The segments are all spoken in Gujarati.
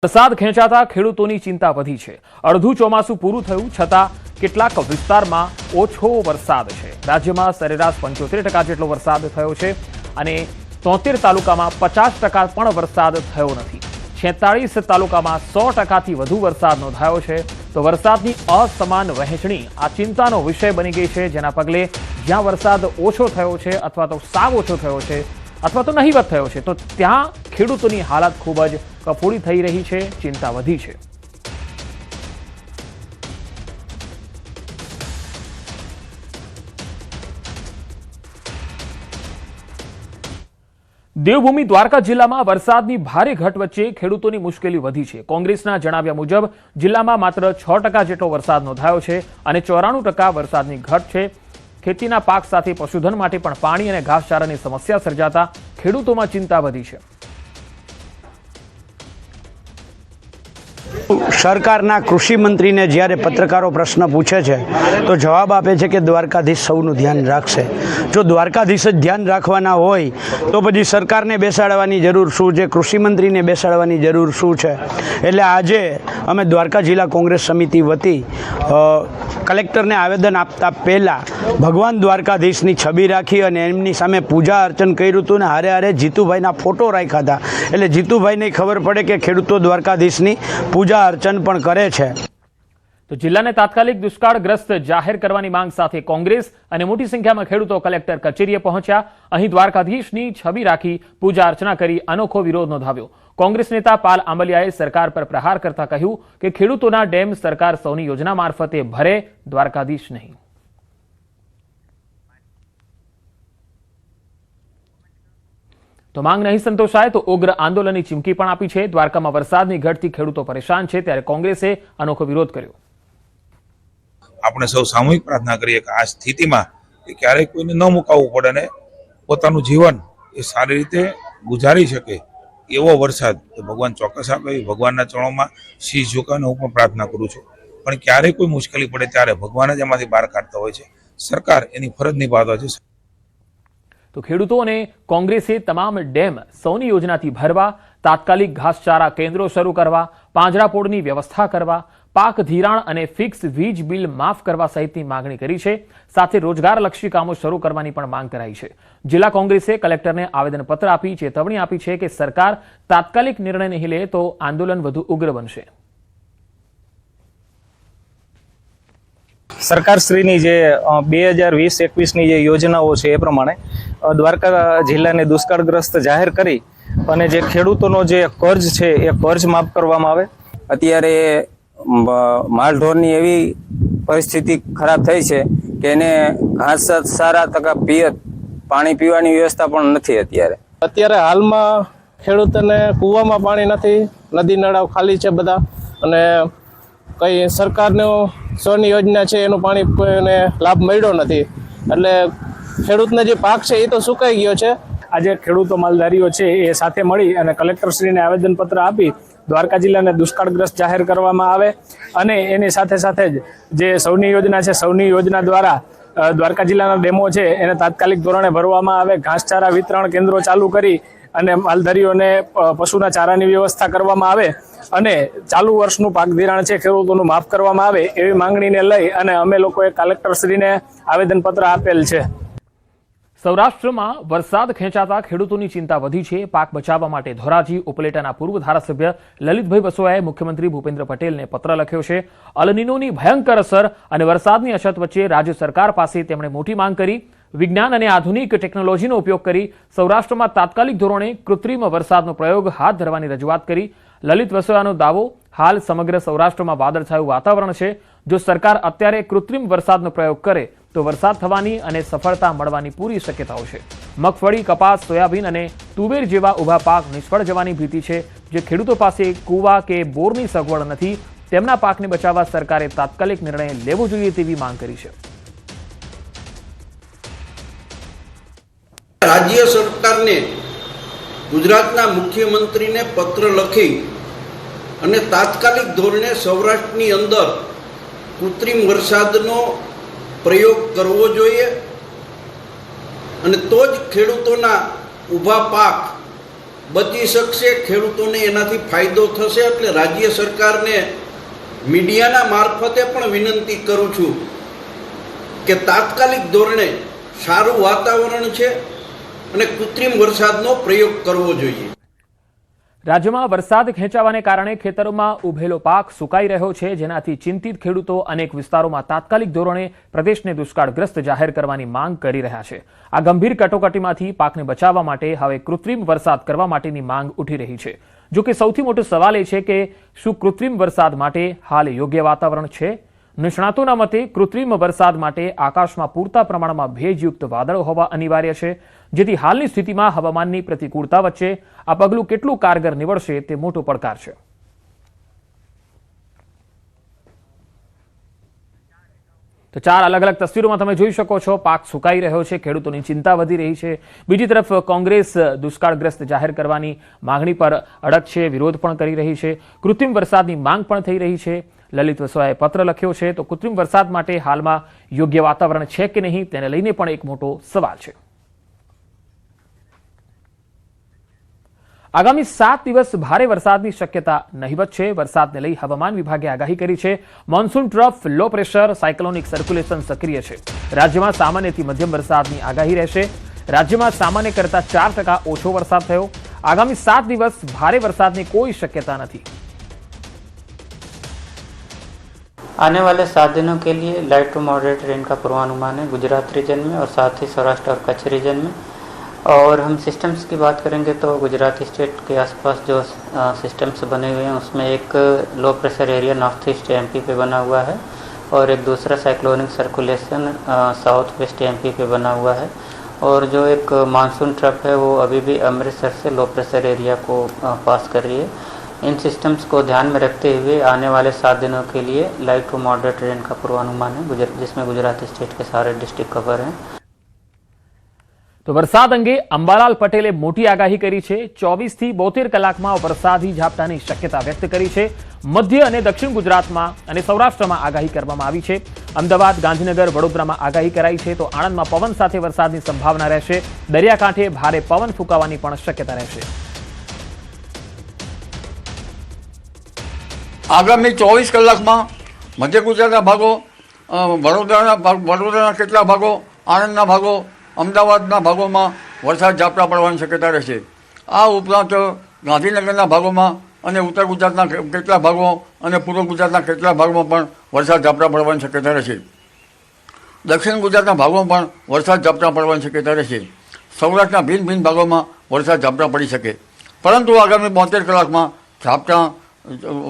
વરસાદ ખેંચાતા ખેડૂતોની ચિંતા વધી છે। અડધું ચોમાસું પૂરું થયું છતાં કેટલાક વિસ્તારમાં ઓછો વરસાદ છે। રાજ્યમાં સરેરાશ 75% જેટલો વરસાદ થયો છે અને 73 તાલુકામાં 50% પણ વરસાદ થયો નથી। 46 તાલુકામાં 100%થી વધુ વરસાદ નોંધાયો છે। તો વરસાદની અસમાન વહેંચણી આ ચિંતાનો વિષય બની ગઈ છે, જેના પગલે જ્યાં વરસાદ ઓછો થયો છે અથવા તો સાવ ઓછો થયો છે અથવા તો નહીવત થયો છે, તો ત્યાં ખેડૂતોની હાલત ખૂબ જ કફોડી થઈ રહી છે, ચિંતા વધી છે। દેવભૂમિ દ્વારકા જિલ્લામાં વરસાદની ભારે ઘટ વચ્ચે ખેડૂતોની મુશ્કેલી વધી છે। કોંગ્રેસના જણાવ્યા મુજબ જિલ્લામાં માત્ર 6% જેટલો વરસાદ નોંધાયો છે અને 94% વરસાદની ઘટ છે। ખેતીના પાક સાથે પશુધન માટે પણ પાણી અને ઘાસચારાની સમસ્યા સર્જાતા ખેડૂતોમાં ચિંતા વધી છે। સરકારના કૃષિ મંત્રીને જ્યારે પત્રકારો પ્રશ્ન પૂછે છે તો જવાબ આપે છે કે દ્વારકાધીશ સૌનું ધ્યાન રાખશે। જો દ્વારકાધીશ જ ધ્યાન રાખવાના હોય તો પછી સરકારને બેસાડવાની જરૂર શું છે, કૃષિ મંત્રીને બેસાડવાની જરૂર શું છે? એટલે આજે અમે દ્વારકા જિલ્લા કોંગ્રેસ સમિતિ વતી કલેક્ટરને આવેદન આપતા પહેલાં ભગવાન દ્વારકાધીશની છબી રાખી અને એમની સામે પૂજા અર્ચન કર્યું હતું ને હારે હારે જીતુભાઈના ફોટો રાખ્યા હતા। એટલે જીતુભાઈને ખબર પડે કે ખેડૂતો દ્વારકાધીશની પૂજા અર્ચન પણ કરે છે। તો જિલ્લાને તાત્કાલિક દુષ્કાળગ્રસ્ત જાહેર કરવાની માંગ સાથે કોંગ્રેસ અને મોટી સંખ્યામાં ખેડૂતો કલેક્ટર કચેરીએ પહોંચ્યા। અહીં દ્વારકાધીશની છબી રાખી પૂજા અર્ચના કરી અનોખો વિરોધ નોંધાવ્યો। કોંગ્રેસ નેતા પાલ આંબલિયાએ સરકાર પર પ્રહાર કરતા કહ્યું કે ખેડૂતોના ડેમ સરકાર સૌની યોજના મારફતે ભરે, દ્વારકાધીશ નહીં। તો માંગ નહીં સંતોષાય તો ઉગ્ર આંદોલનની ચીમકી પણ આપી છે। દ્વારકામાં વરસાદની ઘટથી ખેડૂતો પરેશાન છે, ત્યારે કોંગ્રેસે અનોખો વિરોધ કર્યો। આપણે સૌ સામૂહિક પ્રાર્થના કરીએ કે આ સ્થિતિમાં ક્યારેય કોઈને ન મુકાવવું પડે અને પોતાનું જીવન એ સારી રીતે ગુજારી શકે એવો વરસાદ ભગવાન ચોક્કસ આપે। ભગવાનના ચરણોમાં શીશ ઝુકાવીને હું પણ પ્રાર્થના કરું છું, પણ ક્યારેય કોઈ મુશ્કેલી પડે ત્યારે ભગવાન જ એમાંથી બહાર કાઢતા હોય છે। સરકાર એની ફરજ નિભાવતા છે। તો ખેડૂતો અને કોંગ્રેસે તમામ ડેમ સૌની યોજનાથી ભરવા, તાત્કાલિક ઘાસચારા કેન્દ્રો શરૂ કરવા, પાંજરાપોળની વ્યવસ્થા કરવા, પાક ધિરાણ અને ફિક્સ વીજ બિલ માફ કરવા સહિતની માંગણી કરી છે। સાથે રોજગારલક્ષી કામો શરૂ કરવાની પણ માંગ કરાઈ છે। જિલ્લા કોંગ્રેસે કલેક્ટરને આવેદનપત્ર આપી ચેતવણી આપી છે કે સરકાર તાત્કાલિક નિર્ણય નહીં લે તો આંદોલન વધુ ઉગ્ર બનશે। સરકારશ્રીની જે 2020-21ની જે યોજનાઓ છે એ પ્રમાણે દ્વારકા જિલ્લાને દુષ્કાળગ્રસ્ત જાહેર કરી અને જે ખેડૂતોનો જે કર્જ છે એ કર્જ માફ કરવામાં આવે। અત્યારે માલઢોરની એવી પરિસ્થિતિ ખરાબ થઈ છે કે એને ઘાસ સારા ટકા પાણી પીવાની વ્યવસ્થા પણ નથી। અત્યારે હાલમાં ખેડૂતોને કૂવામાં પાણી નથી, નદી નળાઓ ખાલી છે બધા, અને કઈ સરકારનું સ્વની યોજના છે એનું પાણી કોઈને લાભ મળ્યો નથી। એટલે ખેડૂતને જે પાક છે એ તો સુકાઈ ગયો છે। આજે ખેડૂતો માલધારીઓ છે એ સાથે મળી અને કલેક્ટરશ્રીને આવેદનપત્ર આપી દ્વારકા જિલ્લાને દુષ્કાળગ્રસ્ત જાહેર કરવામાં આવે અને એની સાથે સાથે જ જે સૌની યોજના છે, સૌની યોજના દ્વારા દ્વારકા જિલ્લાના ડેમો છે એને તાત્કાલિક ધોરણે ભરવામાં આવે, ઘાસચારા વિતરણ કેન્દ્રો ચાલુ કરી અને માલધારીઓને પશુના ચારાની વ્યવસ્થા કરવામાં આવે અને ચાલુ વર્ષનું પાક ધિરાણ છે ખેડૂતોનું માફ કરવામાં આવે, એવી માંગણીને લઈ અને અમે લોકોએ કલેક્ટરશ્રીને આવેદનપત્ર આપેલ છે। સૌરાષ્ટ્રમાં વરસાદ ખેંચાતા ખેડૂતોની ચિંતા વધી છે। પાક બચાવવા માટે ધોરાજી ઉપલેટાના પૂર્વ ધારાસભ્ય લલિતભાઈ વસોયાએ મુખ્યમંત્રી ભૂપેન્દ્ર પટેલને પત્ર લખ્યો છે। અલનીનોની ભયંકર અસર અને વરસાદની અછત વચ્ચે રાજ્ય સરકાર પાસે તેમણે મોટી માંગ કરી। વિજ્ઞાન અને આધુનિક ટેકનોલોજીનો ઉપયોગ કરી સૌરાષ્ટ્રમાં તાત્કાલિક ધોરણે કૃત્રિમ વરસાદનો પ્રયોગ હાથ ધરવાની રજૂઆત કરી। લલિત વસોયાનો દાવો, હાલ સમગ્ર સૌરાષ્ટ્રમાં વાદળછાયું વાતાવરણ છે। જો સરકાર અત્યારે કૃત્રિમ વરસાદનો પ્રયોગ કરે તો વરસાદ થવાની અને સફળતા મળવાની પૂરી શક્યતાઓ છે। મગફળી, કપાસ, સોયાબીન અને તુવેર જેવા ઊભા પાક નિષ્ફળ જવાની ભીતિ છે। જે ખેડૂતો પાસે કૂવા કે બોરની સગવડ નથી તેમના પાકને બચાવવા સરકારે તાત્કાલિક નિર્ણય લેવો જોઈએ તેવી માંગ કરી છે। રાજ્ય સરકારને ગુજરાતના મુખ્યમંત્રીને પત્ર લખી અને તાત્કાલિક ધોરણે સૌરાષ્ટ્રની અંદર કૃત્રિમ વરસાદનો પ્રયોગ કરવો જોઈએ, અને તો જ ખેડૂતોના ઊભા પાક બચી શકશે, ખેડૂતોને એનાથી ફાયદો થશે. એટલે રાજ્ય સરકારને મીડિયાના મારફતે પણ વિનંતી કરું છું કે તાત્કાલિક ધોરણે સારું વાતાવરણ છે અને કૃત્રિમ વરસાદનો પ્રયોગ કરવો જોઈએ. રાજ્યમાં વરસાદ ખેંચાવાને કારણે ખેતરોમાં ઉભેલો પાક સુકાઈ રહ્યો છે, જેનાથી ચિંતિત ખેડૂતો અનેક વિસ્તારોમાં તાત્કાલિક ધોરણે પ્રદેશને દુષ્કાળગ્રસ્ત જાહેર કરવાની માંગ કરી રહ્યા છે. આ ગંભીર કટોકટીમાંથી પાકને બચાવવા માટે હવે કૃત્રિમ વરસાદ કરવા માટેની માંગ ઉઠી રહી છે. જો કે સૌથી મોટો સવાલ એ છે કે શું કૃત્રિમ વરસાદ માટે હાલ યોગ્ય વાતાવરણ છે? નિષ્ણાતોના મતે કૃત્રિમ વરસાદ માટે આકાશમાં પૂરતા પ્રમાણમાં ભેજયુક્ત વાદળો હોવા અનિવાર્ય છે, જેથી હાલની સ્થિતિમાં હવામાનની પ્રતિકૂળતા વચ્ચે આ પગલું કેટલું કારગર નીવડશે તે મોટો પડકાર છે. તો 4 અલગ અલગ તસવીરોમાં તમે જોઈ શકો છો, પાક સુકાઈ રહ્યો છે, ખેડૂતોની ચિંતા વધી રહી છે. બીજી તરફ કોંગ્રેસ દુષ્કાળગ્રસ્ત જાહેર કરવાની માંગણી પર અડગ છે, વિરોધ પણ કરી રહી છે. કૃત્રિમ વરસાદની માંગ પણ થઈ રહી છે. લલિત વસવાએ પત્ર લખ્યો છે. તો કૃત્રિમ વરસાદ માટે હાલમાં યોગ્ય વાતાવરણ છે કે નહીં તેને લઈને પણ એક મોટો સવાલ છે. આગામી 7 દિવસ ભારે વરસાદની શક્યતા નહિવત છે. વરસાદને લઈ હવામાન વિભાગે આગાહી કરી છે. Monsoon trough, low pressure, cyclonic circulation સક્રિય છે. રાજ્યમાં સામાન્યથી મધ્યમ વરસાદની આગાહી રહેશે. રાજ્યમાં સામાન્ય કરતાં 4% ઓછો વરસાદ થયો. આગામી 7 દિવસ ભારે વરસાદની કોઈ શક્યતા નથી. आने वाले 7 दिनों के लिए लाइट टू मॉडरेट रेन का पूर्वानुमान है गुजरात रीजन में और साथ ही सौराष्ट्र और कच्छ रीजन में. और हम सिस्टम्स की बात करेंगे तो गुजराती स्टेट के आसपास जो सिस्टम्स बने हुए हैं उसमें एक low pressure area north east MP पे बना हुआ है और एक दूसरा cyclonic circulation south west MP पे बना हुआ है. और जो एक मानसून ट्रफ है वो अभी भी अमृतसर से लो प्रेशर एरिया को पास कर रही है. इन सिस्टम्स को ध्यान में रखते हुए आने वाले 7 दिनों के लिए लाइट टू मॉडरेट रेन का पूर्वानुमान है जिसमें गुजरात स्टेट के सारे डिस्ट्रिक्ट कवर हैं. તો વરસાદ અંગે અંબાલાલ પટેલે મોટી આગાહી કરી છે. 24 થી 72 કલાકમાં વરસાદી ઝાપટાની શક્યતા વ્યક્ત કરી છે. મધ્ય અને દક્ષિણ ગુજરાતમાં અને સૌરાષ્ટ્રમાં આગાહી કરવામાં આવી છે. અમદાવાદ, ગાંધીનગર, વડોદરામાં આગાહી કરાઈ છે. તો આણંદમાં પવન સાથે વરસાદની સંભાવના રહેશે. દરિયાકાંઠે ભારે પવન ફૂંકાવાની પણ શક્યતા રહેશે. આગામી 24 કલાકમાં મધ્ય ગુજરાતના ભાગો, વડોદરાના કેટલાક ભાગો, આણંદના ભાગો, અમદાવાદના ભાગોમાં વરસાદ ઝાપટા પડવાની શક્યતા રહેશે. આ ઉપરાંત ગાંધીનગરના ભાગોમાં અને ઉત્તર ગુજરાતના કેટલાક ભાગો અને પૂર્વ ગુજરાતના કેટલાક ભાગોમાં પણ વરસાદ ઝાપટા પડવાની શક્યતા રહેશે. દક્ષિણ ગુજરાતના ભાગોમાં પણ વરસાદ ઝાપટા પડવાની શક્યતા રહેશે. સૌરાષ્ટ્રના ભિન્ન ભિન્ન ભાગોમાં વરસાદ ઝાપટા પડી શકે. પરંતુ આગામી 72 કલાકમાં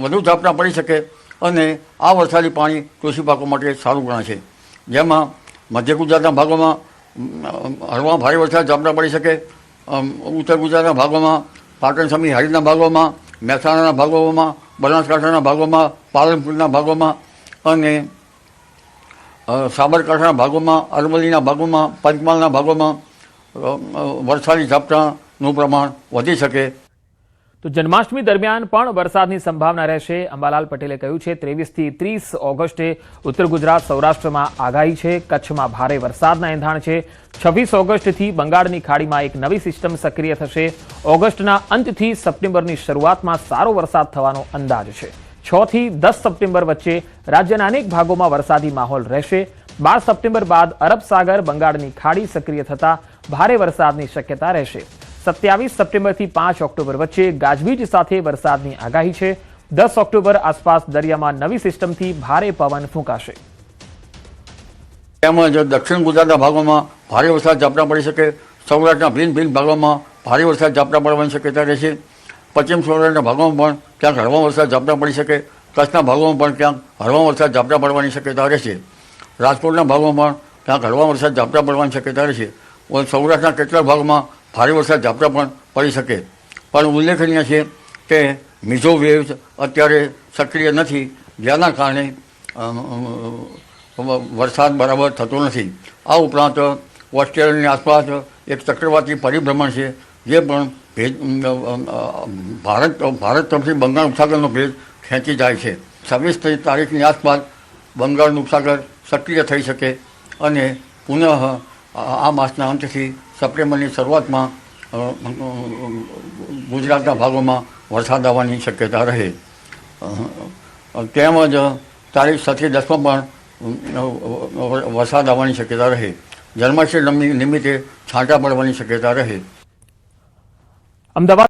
વધુ ઝાપટા પડી શકે અને આ વરસાદી પાણી કૃષિ પાકો માટે સારું ગણાશે. જેમાં મધ્ય ગુજરાતના ભાગોમાં હળવા ભારે વરસાદ ઝાપટા પડી શકે. ઉત્તર ગુજરાતના ભાગોમાં, પાટણ સમી હારીના ભાગોમાં, મહેસાણાના ભાગોમાં, બનાસકાંઠાના ભાગોમાં, પાલનપુરના ભાગોમાં અને સાબરકાંઠાના ભાગોમાં, અરવલ્લીના ભાગોમાં, પંચમહાલના ભાગોમાં વરસાદી ઝાપટાનું પ્રમાણ વધી શકે. તો જન્માષ્ટમી દરમિયાન પણ વરસાદની સંભાવના રહેશે. અંબાલાલ પટેલે કહ્યું છે 23 થી 30 ઓગસ્ટે ઉત્તર ગુજરાત, સૌરાષ્ટ્રમાં આગાહી છે. કચ્છમાં ભારે વરસાદના એંધાણ છે. 26 ઓગસ્ટથી બંગાળની ખાડીમાં એક નવી સિસ્ટમ સક્રિય થશે. ઓગસ્ટના અંતથી સપ્ટેમ્બરની શરૂઆતમાં સારો વરસાદ થવાનો અંદાજ છે. 6 થી 10 સપ્ટેમ્બર વચ્ચે રાજ્યના અનેક ભાગોમાં વરસાદી માહોલ રહેશે. 12 સપ્ટેમ્બર બાદ અરબ સાગર, બંગાળની ખાડી સક્રિય થતા ભારે વરસાદની શક્યતા રહેશે. 27 સપ્ટેમ્બરથી 5 ઓક્ટોબર વચ્ચે ગાજવીજ સાથે વરસાદની આગાહી છે. 10 ઓક્ટોબર આસપાસ દરિયામાં નવી સિસ્ટમથી ભારે પવન ફૂંકાશે. તેમજ દક્ષિણ ગુજરાતના ભાગોમાં ભારે વરસાદ ઝાપટા પડી શકે. સૌરાષ્ટ્રના ભિન્ન ભિન્ન ભાગોમાં ભારે વરસાદ ઝાપટા પડવાની શક્યતા રહેશે. પશ્ચિમ સૌરાષ્ટ્રના ભાગોમાં પણ ક્યાંક હળવા વરસાદ ઝાપટા પડી શકે. કચ્છના ભાગોમાં પણ ક્યાંક હળવા વરસાદ ઝાપટા પડવાની શક્યતા રહેશે. રાજકોટના ભાગોમાં પણ ક્યાંક હળવા વરસાદ ઝાપટા પડવાની શક્યતા રહેશે. સૌરાષ્ટ્રના કેટલાક ભાગમાં ભારે વરસાદ ઝાપટા પણ પડી શકે. પણ ઉલ્લેખનીય છે કે મિઝો વેવ્સ અત્યારે સક્રિય નથી, જેના કારણે વરસાદ બરાબર થતો નથી. આ ઉપરાંત ઓસ્ટ્રેલિયાની આસપાસ એક ચક્રવાતી પરિભ્રમણ છે, જે પણ ભેજ ભારત તરફથી બંગાળ ઉપસાગરનો ભેજ ખેંચી જાય છે. 26 તારીખની આસપાસ બંગાળનું ઉપસાગર સક્રિય થઈ શકે અને પુનઃ આ માસના અંતથી સપ્ટેમ્બરની શરૂઆતમાં ગુજરાતના ભાગોમાં વરસાદ આવવાની શક્યતા રહે. તેમજ તારીખ 7 થી 10માં પણ વરસાદ આવવાની શક્યતા રહે. જન્માષ્ટમી નિમિત્તે છાંટા પડવાની શક્યતા રહે. અમદાવાદ